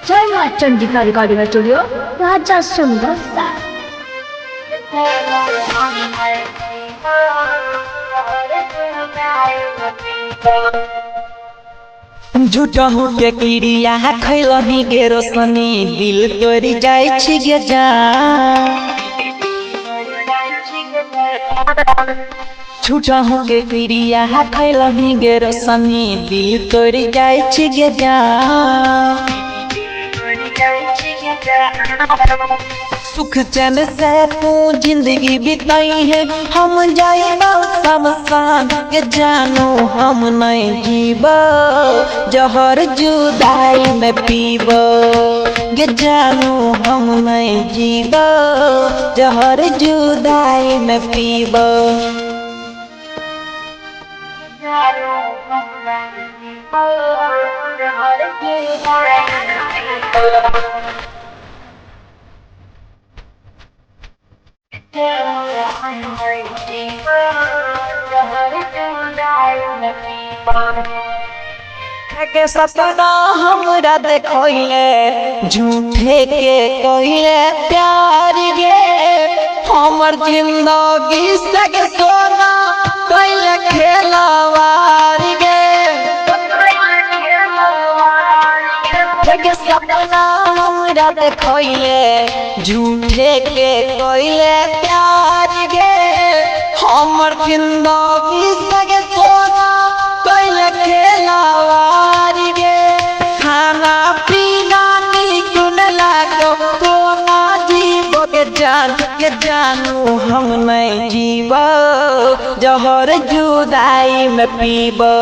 Saya macam jika di studio, raja semesta. झूठा हो के क्रिया खैलही गे रोशनी दिल तोरी जाय छी गे जा झूठा हो के क्रिया खैलही गे रोशनी दिल तोरी जाय छी गे जा सुख चैन से तू जिंदगी बिताई है हम जाइबा शमशान के जानो हम नहीं जीबो जहर जुदाई में पीबो के जानो हम नहीं जीबो जहर जुदाई में पीबो के सपना हमरा देखोइले झूठे के कहिले प्यार गे हमर जिंदगी से सोना कहिले खेलवार गे के सपना हमरा देखोइले झूठे के कहिले प्यार गे हमर जिंदगी से सोना कहिले खेलवार गे खाना पीना निकुन लागो कोना जीवो के जानू हम नहीं जीवो जहर जुदाई में पीबो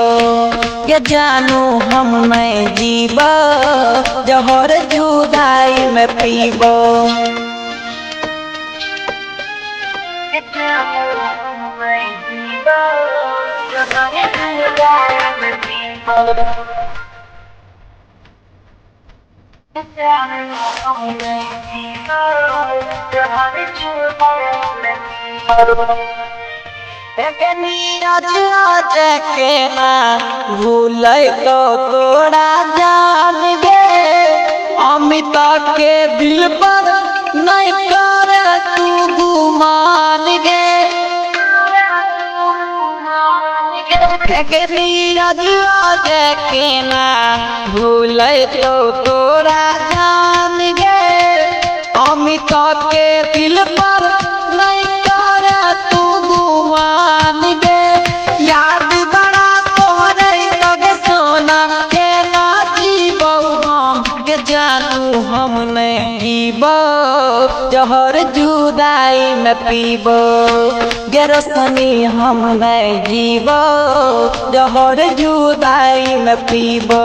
के जानू हम नहीं जीवो जहर जुदाई में पीबो भूल तो तोड़ा जान गे अमिता के दिल पर नहीं कर तू गुमान गे भूल तो तोड़ा जान गे अमिता के दिल पर नहीं कर तू गुमान गे याद बड़ा तोहरे लगे सोना के ना जीबो हम के जानू हम नहीं जीबो जहर जुदाई में पीबो गे रोशनी हम नहीं जीबो जहर जुदाई में पीबो।